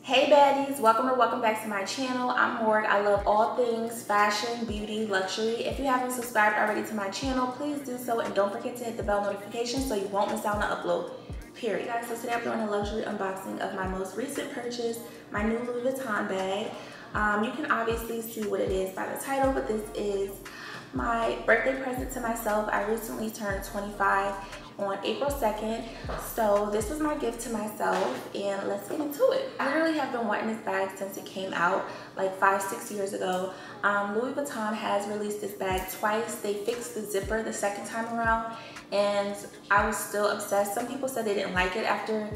Hey baddies, welcome or welcome back to my channel. I'm Morg. I love all things fashion, beauty, luxury. If you haven't subscribed already to my channel, please do so and don't forget to hit the bell notification so you won't miss out on the upload, period. Guys, so today I'm doing a luxury unboxing of my most recent purchase, my new Louis Vuitton bag. You can obviously see what it is by the title, but this is my birthday present to myself. I recently turned 25 on April 2nd, so this was my gift to myself, and let's get into it. I literally have been wanting this bag since it came out like 5-6 years ago. Louis Vuitton has released this bag twice. They fixed the zipper the second time around and I was still obsessed. Some people said they didn't like it after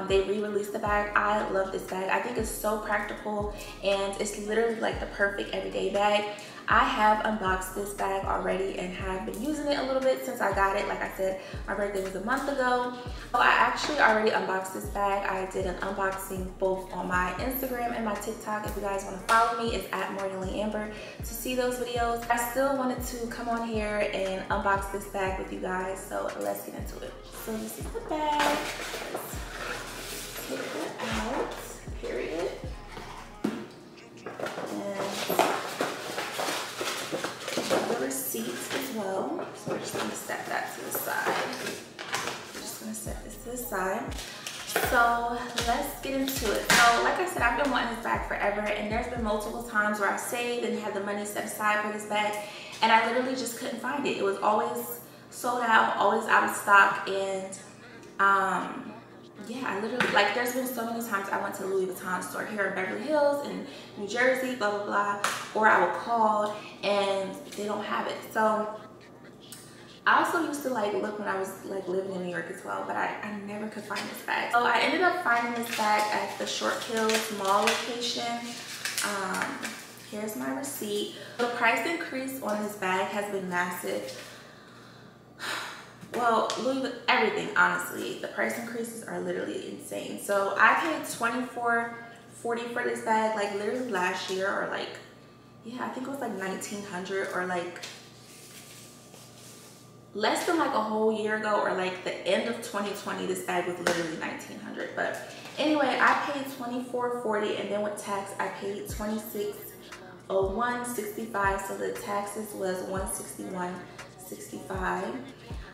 they re-released the bag. I love this bag. I think it's so practical and it's literally like the perfect everyday bag. I have unboxed this bag already and have been using it a little bit since I got it. Like I said, my birthday was a month ago. So I actually already unboxed this bag. I did an unboxing both on my Instagram and my TikTok. If you guys want to follow me, it's at Leeamber to see those videos. I still wanted to come on here and unbox this bag with you guys. So let's get into it. So this is the bag. Let's take it out, period. And receipts as well. So we're just going to set that to the side. We're just going to set this to the side. So let's get into it. So like I said, I've been wanting this bag forever, and there's been multiple times where I saved and had the money set aside for this bag, and I literally just couldn't find it. It was always sold out, always out of stock, and yeah, I literally, like, there's been so many times I went to the Louis Vuitton store here in Beverly Hills in New Jersey, blah, blah, blah, or I would call and they don't have it. So I also used to like look when I was like living in New York as well, but I never could find this bag. So I ended up finding this bag at the Short Hills Mall location. Here's my receipt. The price increase on this bag has been massive. Well, everything, honestly, the price increases are literally insane. So I paid $24.40 for this bag, like literally last year, or like, yeah, I think it was like $1,900, or like less than like a whole year ago, or like the end of 2020, this bag was literally $1,900. But anyway, I paid $24.40, and then with tax, I paid $26.0165. So the taxes was $161.65.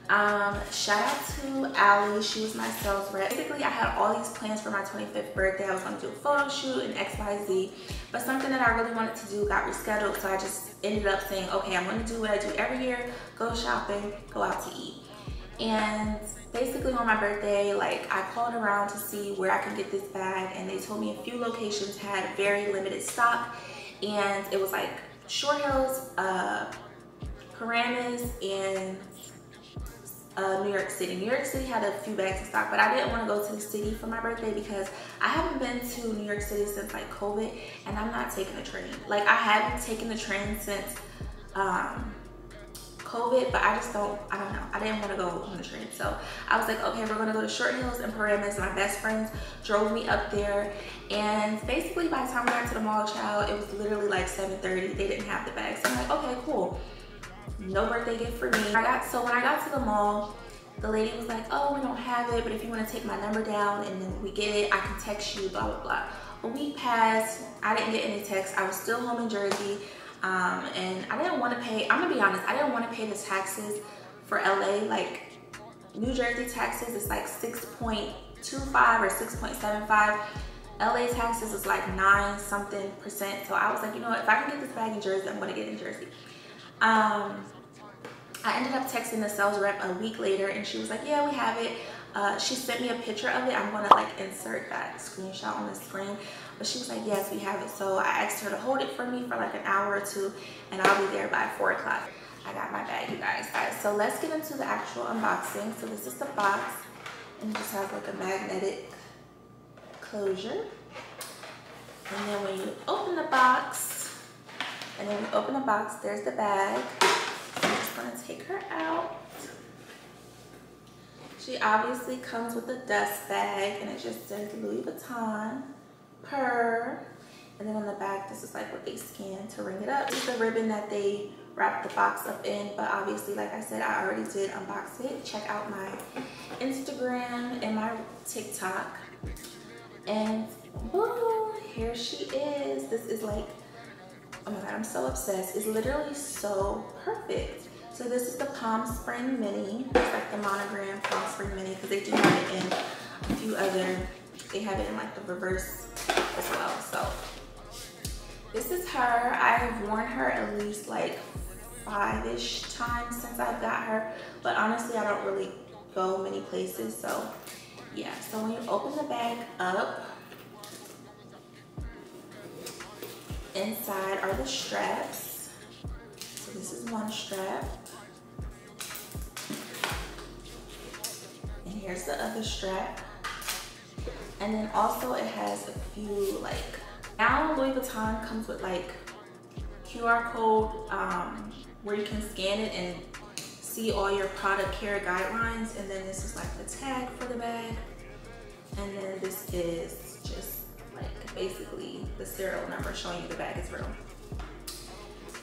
Shout out to Allie, she was my sales rep. Basically, I had all these plans for my 25th birthday. I was going to do a photo shoot and XYZ, but something that I really wanted to do got rescheduled, so I just ended up saying, okay, I'm going to do what I do every year, go shopping, go out to eat. And basically on my birthday, like, I called around to see where I could get this bag, and they told me a few locations had very limited stock, and it was like Short Hills, Paramus, and New York City. New York City had a few bags in stock, but I didn't want to go to the city for my birthday because I haven't been to New York City since like COVID, and I'm not taking the train. Like, I haven't taken the train since COVID, but I don't know. I didn't want to go on the train. So I was like, okay, we're going to go to Short Hills and Paramus. My best friends drove me up there, and basically by the time we got to the mall, child, it was literally like 7:30. They didn't have the bag. So I'm like, okay, cool. No birthday gift for me. So when I got to the mall, the lady was like, oh, we don't have it, but if you want to take my number down and then we get it, I can text you, blah, blah, blah. A week passed, I didn't get any texts. I was still home in Jersey, and I didn't want to pay, I'm gonna be honest, I didn't want to pay the taxes for LA. Like, New Jersey taxes is like 6.25 or 6.75. LA taxes is like 9 something %. So I was like, you know what, if I can get this bag in Jersey, I'm gonna get it in Jersey. I ended up texting the sales rep a week later, and she was like, yeah, we have it. She sent me a picture of it. I'm gonna like insert that screenshot on the screen, but she was like, yes, we have it. So I asked her to hold it for me for like an hour or two, and I'll be there by 4 o'clock. I got my bag, you guys. All right, so let's get into the actual unboxing. So this is the box, and it just has like a magnetic closure. And then when you open the box, there's the bag. So I'm just gonna take her out. She obviously comes with a dust bag, and it just says Louis Vuitton, purr. And then on the back, this is like what they scan to ring it up. This is the ribbon that they wrapped the box up in, but obviously, like I said, I already did unbox it. Check out my Instagram and my TikTok. And boom, here she is. This is like, oh my god, I'm so obsessed. It's literally so perfect. So this is the Palm Spring Mini. It's like the monogram Palm Spring Mini, because they do have it in a few other, they have it in like the reverse as well. So this is her. I have worn her at least like 5-ish times since I've got her, but honestly I don't really go many places. So yeah, so when you open the bag up, inside are the straps. So this is one strap, and here's the other strap. And then also it has a few, like, now Louis Vuitton comes with like QR code where you can scan it and see all your product care guidelines. And then this is like the tag for the bag, and then this is just like basically the serial number showing you the bag is real.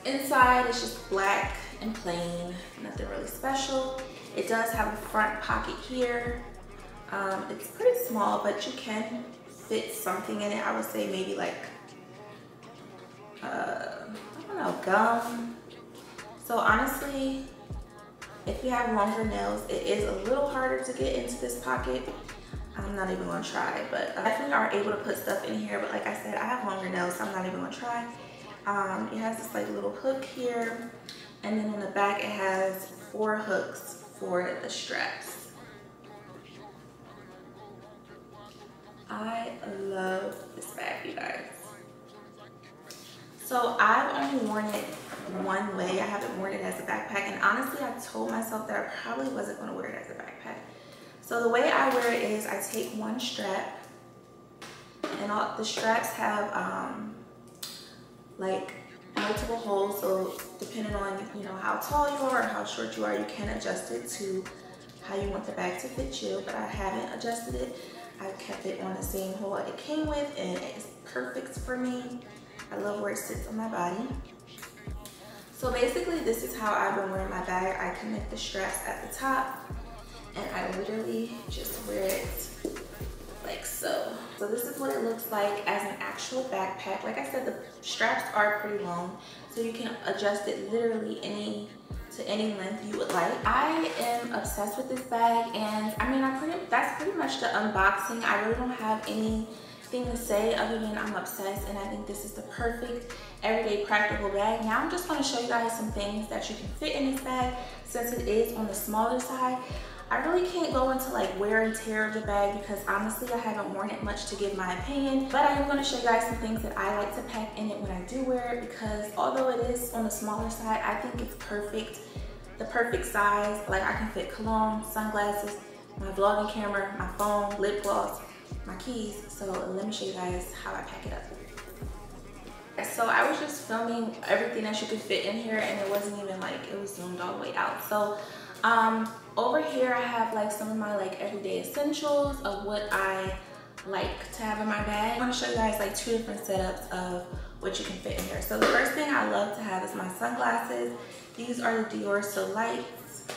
Inside it's just black and plain, nothing really special. It does have a front pocket here. It's pretty small, but you can fit something in it. I would say maybe like, I don't know, gum. So honestly, if you have longer nails, it is a little harder to get into this pocket. I'm not even gonna try, but I definitely are able to put stuff in here. But like I said, I have longer nails, so I'm not even gonna try. It has this like little hook here, and then in the back it has 4 hooks for the straps. I love this bag, you guys. So I've only worn it one way. I haven't worn it as a backpack, and honestly I told myself that I probably wasn't going to wear it as a backpack. So the way I wear it is I take one strap, and all the straps have like multiple holes, so depending on, you know, how tall you are or how short you are, you can adjust it to how you want the bag to fit you. But I haven't adjusted it. I've kept it on the same hole it came with, and it's perfect for me. I love where it sits on my body. So basically this is how I've been wearing my bag. I connect the straps at the top, and I literally just wear it like so. So this is what it looks like as an actual backpack. Like I said, the straps are pretty long, so you can adjust it literally to any length you would like. I am obsessed with this bag, and I mean, that's pretty much the unboxing. I really don't have anything to say other than I'm obsessed, and I think this is the perfect everyday practical bag. Now I'm just going to show you guys some things that you can fit in this bag. Since it is on the smaller side, I really can't go into like wear and tear of the bag, because honestly I haven't worn it much to give my opinion. But I am going to show you guys some things that I like to pack in it when I do wear it, because although it is on the smaller side, I think it's perfect, the perfect size. Like I can fit cologne, sunglasses, my vlogging camera, my phone, lip gloss, my keys. So let me show you guys how I pack it up. So I was just filming everything that you could fit in here, and it wasn't even like, it was zoomed all the way out. So over here I have like some of my like everyday essentials of what I like to have in my bag. I'm going to show you guys like 2 different setups of what you can fit in here. So the first thing I love to have is my sunglasses. These are the Dior So Lights.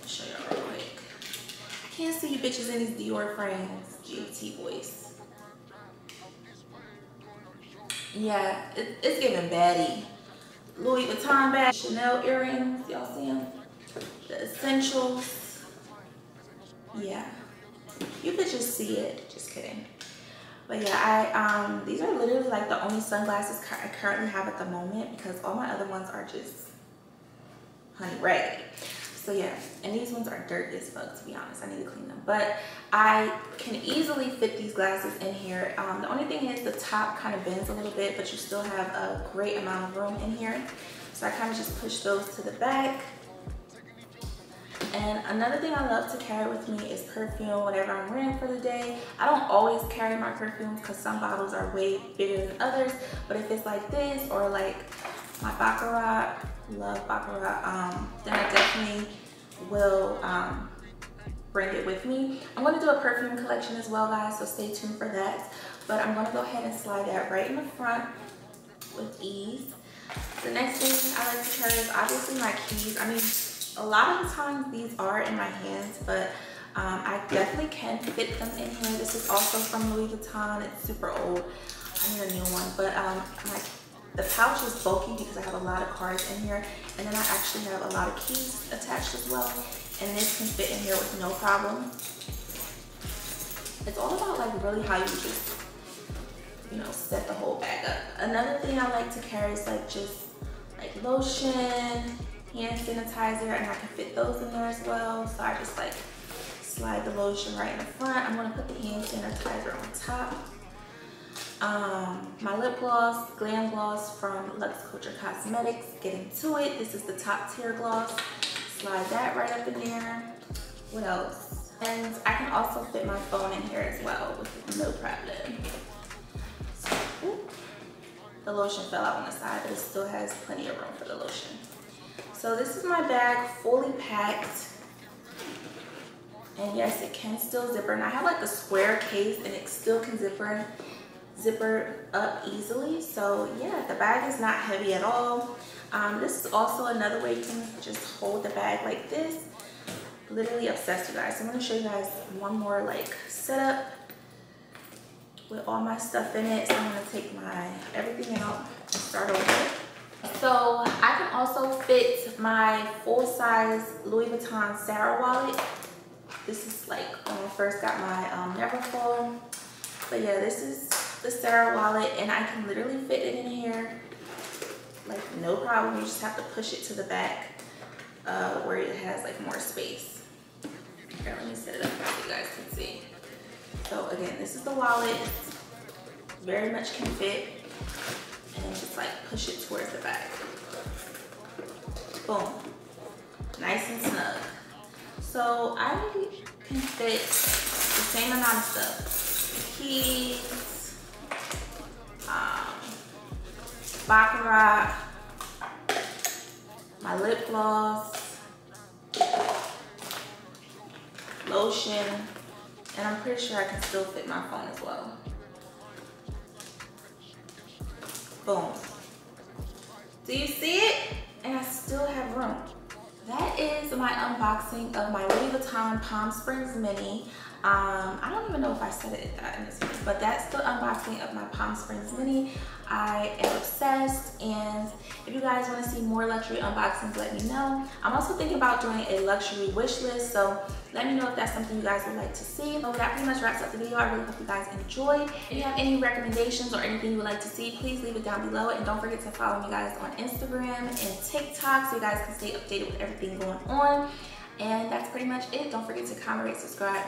I'll show y'all real quick. I can't see you bitches in these Dior frames. GT voice. Yeah, it's giving baddie. Louis Vuitton bag, Chanel earrings, y'all see them? The essentials. Yeah, you could just see it. Just kidding. But yeah, these are literally like the only sunglasses I currently have at the moment, because all my other ones are just honey raggedy. So yeah, and these ones are dirty as fuck, to be honest. I need to clean them. But I can easily fit these glasses in here. The only thing is the top kind of bends a little bit, but you still have a great amount of room in here. So I kind of just push those to the back. And another thing I love to carry with me is perfume whenever I'm wearing for the day. I don't always carry my perfumes because some bottles are way bigger than others. But if it's like this, or like my Baccarat, love Baccarat, then I definitely will bring it with me. I'm going to do a perfume collection as well, guys, so stay tuned for that. But I'm going to go ahead and slide that right in the front with ease. The next thing I like to carry is obviously my keys. I mean, a lot of the times these are in my hands, but I definitely can fit them in here. This is also from Louis Vuitton. It's super old. I need a new one, but the pouch is bulky because I have a lot of cards in here, and then I actually have a lot of keys attached as well, and this can fit in here with no problem. It's all about like really how you just, you know, set the whole bag up. Another thing I like to carry is like just like lotion, hand sanitizer, and I can fit those in there as well. So I just like slide the lotion right in the front. I'm gonna put the hand sanitizer on top. My lip gloss, Glam Gloss from Luxeculture Cosmetics. Get into it. This is the top tier gloss. Slide that right up in there. What else? And I can also fit my phone in here as well with no problem. So, the lotion fell out on the side, but it still has plenty of room for the lotion. So this is my bag, fully packed. And yes, it can still zipper. And I have like a square case and it still can zipper up easily. So yeah, the bag is not heavy at all. This is also another way you can just hold the bag like this. Literally obsessed, you guys. So I'm going to show you guys one more like setup with all my stuff in it. So I'm going to take my everything out and start over. So I can also fit my full-size Louis Vuitton Sarah wallet. This is like when I first got my Neverfull. But yeah, this is the Sarah wallet, and I can literally fit it in here like no problem. You just have to push it to the back where it has like more space. Here, let me set it up so you guys can see. So again, this is the wallet. Very much can fit, and then just like push it towards the back. Boom, nice and snug. So I can fit the same amount of stuff. Keys, baccarat, my lip gloss, lotion, and I'm pretty sure I can still fit my phone as well. Boom. Do you see it? And I still have room. That is my unboxing of my Louis Vuitton Palm Springs Mini. I don't even know if I said it in this video, but that's the unboxing of my Palm Springs Mini. I am obsessed, and if you guys want to see more luxury unboxings, let me know. I'm also thinking about doing a luxury wish list, so let me know if that's something you guys would like to see. So that pretty much wraps up the video. I really hope you guys enjoyed. If you have any recommendations or anything you would like to see, please leave it down below, and don't forget to follow me guys on Instagram and TikTok so you guys can stay updated with everything going on. And that's pretty much it. Don't forget to comment, rate, subscribe.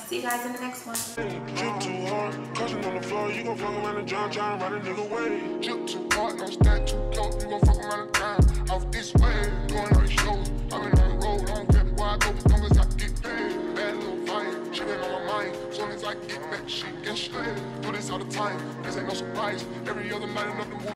See you guys in the next one. Drip too hard, cushion on the floor, you gon' fuck around and drown, trying to run a nigga way. Drip too hard, don't stack too close, you gon' fuck around and drown. Off this way, going like shows, I've been on the road, I don't care where I go, as long as I get paid. Bad little fire, she been on my mind, as long as I get back, she get straight. Do this all the time, this ain't no surprise. Every other night another movie.